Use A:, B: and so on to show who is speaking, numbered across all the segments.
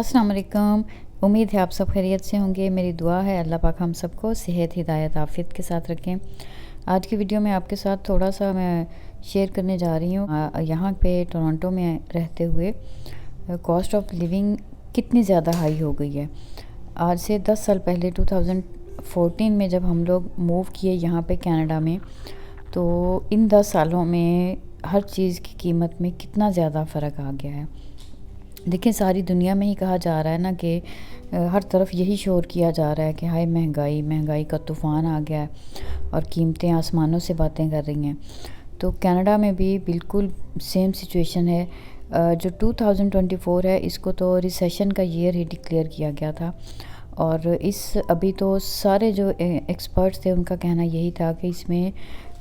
A: अस्सलाम वालेकुम। उम्मीद है आप सब खैरियत से होंगे। मेरी दुआ है अल्लाह पाक हम सबको सेहत, हिदायत, आफ़ियत के साथ रखें। आज की वीडियो में आपके साथ थोड़ा सा मैं शेयर करने जा रही हूँ यहाँ पे टोरंटो में रहते हुए कॉस्ट ऑफ लिविंग कितनी ज़्यादा हाई हो गई है। आज से 10 साल पहले 2014 में जब हम लोग मूव किए यहाँ पे कनाडा में, तो इन 10 सालों में हर चीज़ की कीमत में कितना ज़्यादा फ़र्क आ गया है। देखिए, सारी दुनिया में ही कहा जा रहा है ना कि हर तरफ यही शोर किया जा रहा है कि हाय महंगाई, महंगाई का तूफ़ान आ गया है और कीमतें आसमानों से बातें कर रही हैं। तो कनाडा में भी बिल्कुल सेम सिचुएशन है। जो 2024 है, इसको तो रिसेशन का ईयर ही डिक्लेयर किया गया था। और अभी तो सारे जो एक्सपर्ट्स थे उनका कहना यही था कि इसमें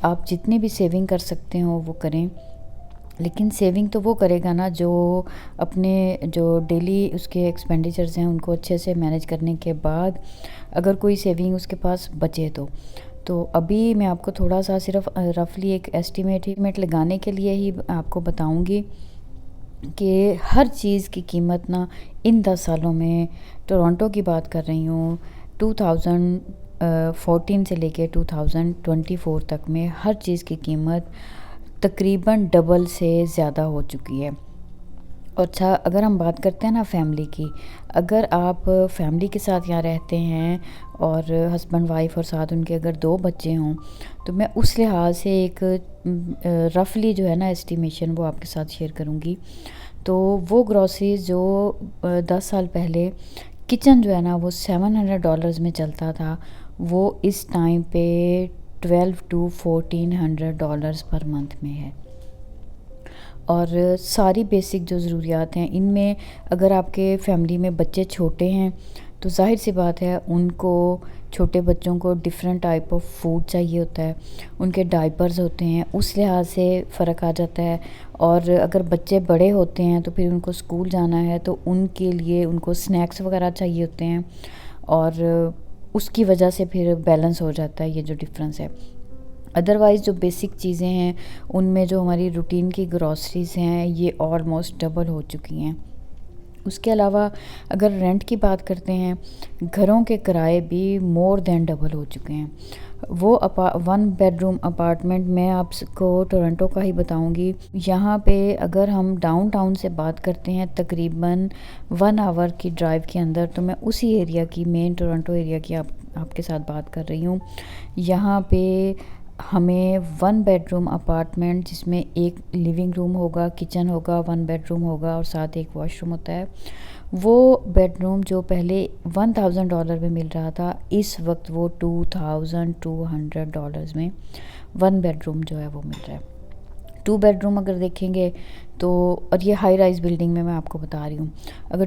A: आप जितनी भी सेविंग कर सकते हो वो करें, लेकिन सेविंग तो वो करेगा ना जो अपने जो डेली उसके एक्सपेंडिचर्स हैं उनको अच्छे से मैनेज करने के बाद अगर कोई सेविंग उसके पास बचे तो अभी मैं आपको थोड़ा सा सिर्फ रफली एक एस्टिमेट लगाने के लिए ही आपको बताऊंगी कि हर चीज़ की कीमत ना इन 10 सालों में, टोरंटो की बात कर रही हूँ, 2014 से लेके 2024 तक में हर चीज़ की कीमत तकरीबन डबल से ज़्यादा हो चुकी है। और अच्छा, अगर हम बात करते हैं ना फैमिली की, अगर आप फैमिली के साथ यहाँ रहते हैं और हस्बैंड वाइफ और साथ उनके अगर 2 बच्चे हों, तो मैं उस लिहाज से एक रफली जो है ना एस्टिमेशन वो आपके साथ शेयर करूँगी। तो वो ग्रॉसरीज जो 10 साल पहले किचन जो है ना वो $700 में चलता था, वो इस टाइम पे $1200 to $1400 पर मंथ में है। और सारी बेसिक जो ज़रूरियात हैं इनमें अगर आपके फैमिली में बच्चे छोटे हैं तो जाहिर सी बात है उनको, छोटे बच्चों को डिफरेंट टाइप ऑफ फूड चाहिए होता है, उनके डाइपर्स होते हैं, उस लिहाज से फ़र्क आ जाता है। और अगर बच्चे बड़े होते हैं तो फिर उनको स्कूल जाना है तो उनके लिए उनको स्नैक्स वगैरह चाहिए होते हैं, और उसकी वजह से फिर बैलेंस हो जाता है ये जो डिफरेंस है। अदरवाइज़ जो बेसिक चीज़ें हैं उनमें जो हमारी रूटीन की ग्रॉसरीज़ हैं ये ऑलमोस्ट डबल हो चुकी हैं। उसके अलावा अगर रेंट की बात करते हैं, घरों के किराए भी मोर देन डबल हो चुके हैं। वो 1 बेडरूम अपार्टमेंट मैं आपको टोरंटो का ही बताऊंगी। यहाँ पे अगर हम डाउनटाउन से बात करते हैं तकरीबन 1 आवर की ड्राइव के अंदर, तो मैं उसी एरिया की, मेन टोरंटो एरिया की आपके साथ बात कर रही हूँ। यहाँ पे हमें 1 बेडरूम अपार्टमेंट जिसमें एक लिविंग रूम होगा, किचन होगा, 1 बेडरूम होगा और साथ एक वॉशरूम होता है, वो बेडरूम जो पहले $1000 में मिल रहा था, इस वक्त वो $2200 में 1 बेडरूम जो है वो मिल रहा है। 2 बेडरूम अगर देखेंगे तो, और ये हाई राइज़ बिल्डिंग में मैं आपको बता रही हूँ, अगर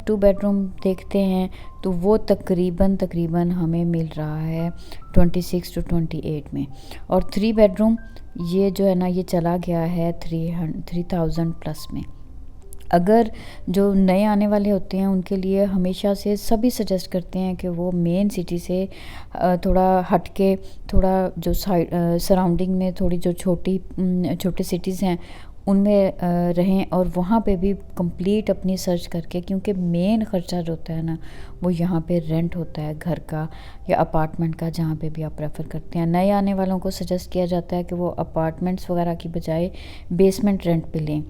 A: टू बेडरूम देखते हैं तो वो तकरीबन हमें मिल रहा है 26 to 28 में। और 3 बेडरूम ये जो है ना ये चला गया है 3000 प्लस में। अगर जो नए आने वाले होते हैं उनके लिए हमेशा से सभी सजेस्ट करते हैं कि वो मेन सिटी से थोड़ा हट के, थोड़ा जो साइड सराउंडिंग में थोड़ी जो छोटे सिटीज़ हैं उनमें रहें, और वहाँ पे भी कंप्लीट अपनी सर्च करके, क्योंकि मेन ख़र्चा जो होता है ना वो यहाँ पे रेंट होता है, घर का या अपार्टमेंट का, जहाँ पे भी आप प्रेफर करते हैं। नए आने वालों को सजेस्ट किया जाता है कि वो अपार्टमेंट्स वगैरह की बजाय बेसमेंट रेंट पे लें,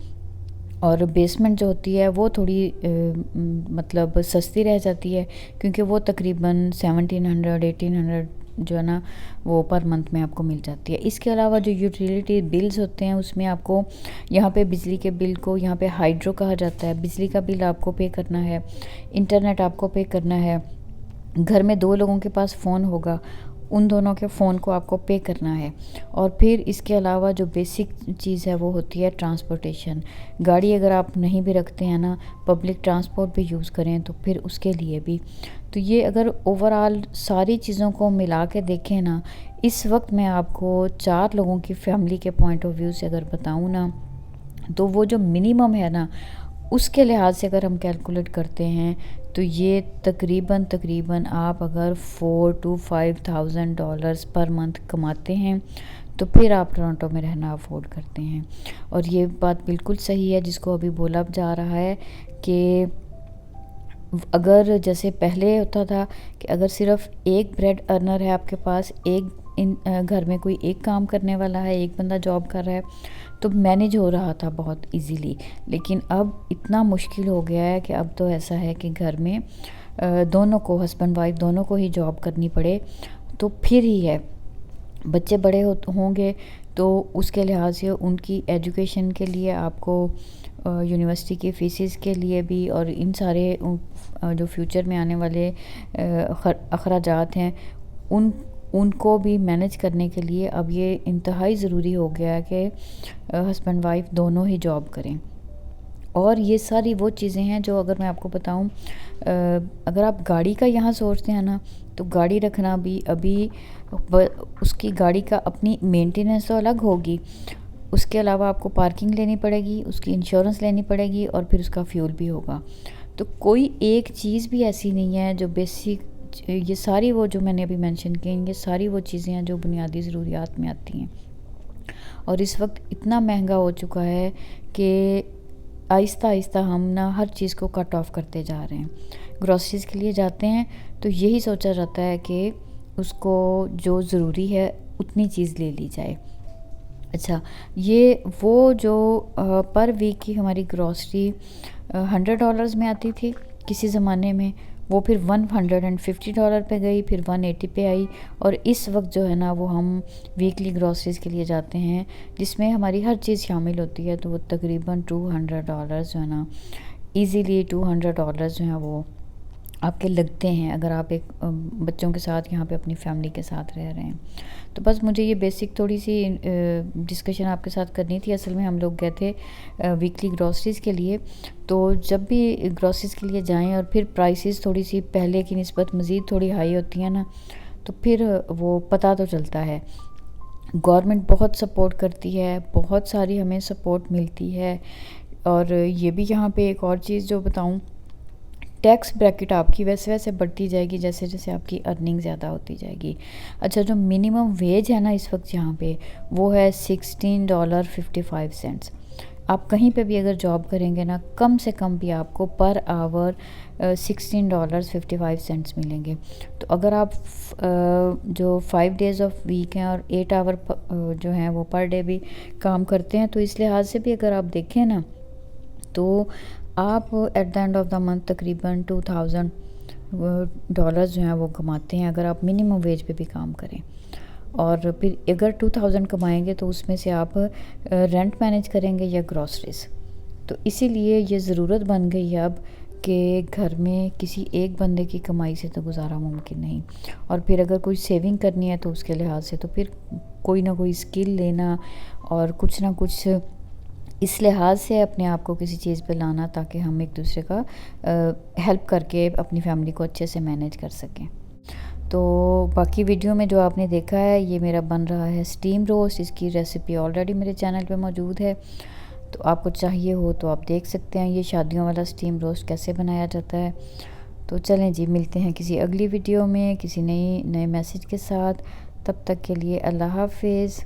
A: और बेसमेंट जो होती है वो थोड़ी मतलब सस्ती रह जाती है, क्योंकि वो तकरीबन 1700-1800 जो है ना वो पर मंथ में आपको मिल जाती है। इसके अलावा जो यूटिलिटी बिल्स होते हैं उसमें आपको यहाँ पे बिजली के बिल को यहाँ पे हाइड्रो कहा जाता है, बिजली का बिल आपको पे करना है, इंटरनेट आपको पे करना है। घर में 2 लोगों के पास फ़ोन होगा, उन दोनों के फ़ोन को आपको पे करना है। और फिर इसके अलावा जो बेसिक चीज़ है वो होती है ट्रांसपोर्टेशन। गाड़ी अगर आप नहीं भी रखते हैं ना, पब्लिक ट्रांसपोर्ट भी यूज़ करें तो फिर उसके लिए भी। तो ये अगर ओवरऑल सारी चीज़ों को मिला के देखें ना, इस वक्त मैं आपको 4 लोगों की फैमिली के पॉइंट ऑफ व्यू से अगर बताऊँ ना, तो वो जो मिनिमम है ना उसके लिहाज से अगर हम कैलकुलेट करते हैं तो ये तकरीबन आप अगर $4,000 to $5,000 पर मंथ कमाते हैं तो फिर आप टोरंटो में रहना अफोर्ड करते हैं। और ये बात बिल्कुल सही है जिसको अभी बोला जा रहा है कि अगर जैसे पहले होता था कि अगर सिर्फ एक ब्रेड अर्नर है आपके पास, घर में कोई एक काम करने वाला है, एक बंदा जॉब कर रहा है, तो मैनेज हो रहा था बहुत इजीली। लेकिन अब इतना मुश्किल हो गया है कि अब तो ऐसा है कि घर में दोनों को, हस्बैंड वाइफ दोनों को ही जॉब करनी पड़े तो फिर ही है। बच्चे बड़े होंगे तो उसके लिहाज से उनकी एजुकेशन के लिए आपको यूनिवर्सिटी की फ़ीसेस के लिए भी, और इन सारे जो फ्यूचर में आने वाले अखराजात हैं उनको भी मैनेज करने के लिए अब ये इंतहाई ज़रूरी हो गया है कि हस्बैंड वाइफ दोनों ही जॉब करें। और ये सारी वो चीज़ें हैं जो, अगर मैं आपको बताऊं, अगर आप गाड़ी का यहाँ सोचते हैं ना, तो गाड़ी रखना भी अभी उसकी गाड़ी का अपनी मेंटेनेंस तो अलग होगी, उसके अलावा आपको पार्किंग लेनी पड़ेगी, उसकी इंश्योरेंस लेनी पड़ेगी, और फिर उसका फ्यूल भी होगा। तो कोई एक चीज़ भी ऐसी नहीं है जो बेसिक, ये सारी वो जो मैंने अभी मेंशन की, ये सारी वो चीज़ें हैं जो बुनियादी ज़रूरियात में आती हैं। और इस वक्त इतना महंगा हो चुका है कि आहिस्ता आहिस्ता हम ना हर चीज़ को कट ऑफ करते जा रहे हैं। ग्रॉसरीज़ के लिए जाते हैं तो यही सोचा जाता है कि उसको जो ज़रूरी है उतनी चीज़ ले ली जाए। अच्छा, ये वो जो पर वीक की हमारी ग्रॉसरी $100 में आती थी किसी ज़माने में, वो फिर $150 पे गई, फिर 180 पे आई, और इस वक्त जो है ना वो हम वीकली ग्रॉसरीज़ के लिए जाते हैं जिसमें हमारी हर चीज़ शामिल होती है, तो वो तकरीबन $200 जो है ना, इजीली $200 जो है वो आपके लगते हैं, अगर आप एक बच्चों के साथ यहाँ पे अपनी फैमिली के साथ रह रहे हैं। तो बस मुझे ये बेसिक थोड़ी सी डिस्कशन आपके साथ करनी थी। असल में हम लोग गए थे वीकली ग्रॉसरीज़ के लिए, तो जब भी ग्रॉसरीज़ के लिए जाएं और फिर प्राइसेस थोड़ी सी पहले की निस्बत मज़ीद थोड़ी हाई होती हैं ना, तो फिर वो पता तो चलता है। गवर्नमेंट बहुत सपोर्ट करती है, बहुत सारी हमें सपोर्ट मिलती है। और ये भी यहाँ पे एक और चीज़ जो बताऊँ, टैक्स ब्रैकेट आपकी वैसे वैसे बढ़ती जाएगी जैसे जैसे आपकी अर्निंग ज़्यादा होती जाएगी। अच्छा, जो मिनिमम वेज है ना इस वक्त यहाँ पे, वो है $16.55। आप कहीं पे भी अगर जॉब करेंगे ना, कम से कम भी आपको पर आवर $16.55 मिलेंगे। तो अगर आप जो 5 डेज़ ऑफ वीक हैं और 8 आवर जो हैं वो पर डे भी काम करते हैं, तो इस लिहाज से भी अगर आप देखें ना, तो आप at the end of the month तकरीबन $2000 जो हैं वो कमाते हैं, अगर आप मिनिमम वेज पे भी काम करें। और फिर अगर 2000 कमाएंगे तो उसमें से आप रेंट मैनेज करेंगे या ग्रॉसरीज। तो इसीलिए ये ज़रूरत बन गई है अब कि घर में किसी एक बंदे की कमाई से तो गुजारा मुमकिन नहीं। और फिर अगर कोई सेविंग करनी है तो उसके लिहाज से तो फिर कोई ना कोई स्किल लेना और कुछ ना कुछ इस लिहाज से अपने आप को किसी चीज़ पे लाना, ताकि हम एक दूसरे का हेल्प करके अपनी फैमिली को अच्छे से मैनेज कर सकें। तो बाकी वीडियो में जो आपने देखा है, ये मेरा बन रहा है स्टीम रोस्ट। इसकी रेसिपी ऑलरेडी मेरे चैनल पे मौजूद है, तो आपको चाहिए हो तो आप देख सकते हैं ये शादियों वाला स्टीम रोस्ट कैसे बनाया जाता है। तो चलें जी, मिलते हैं किसी अगली वीडियो में किसी नए मैसेज के साथ। तब तक के लिए अल्लाह हाफिज़।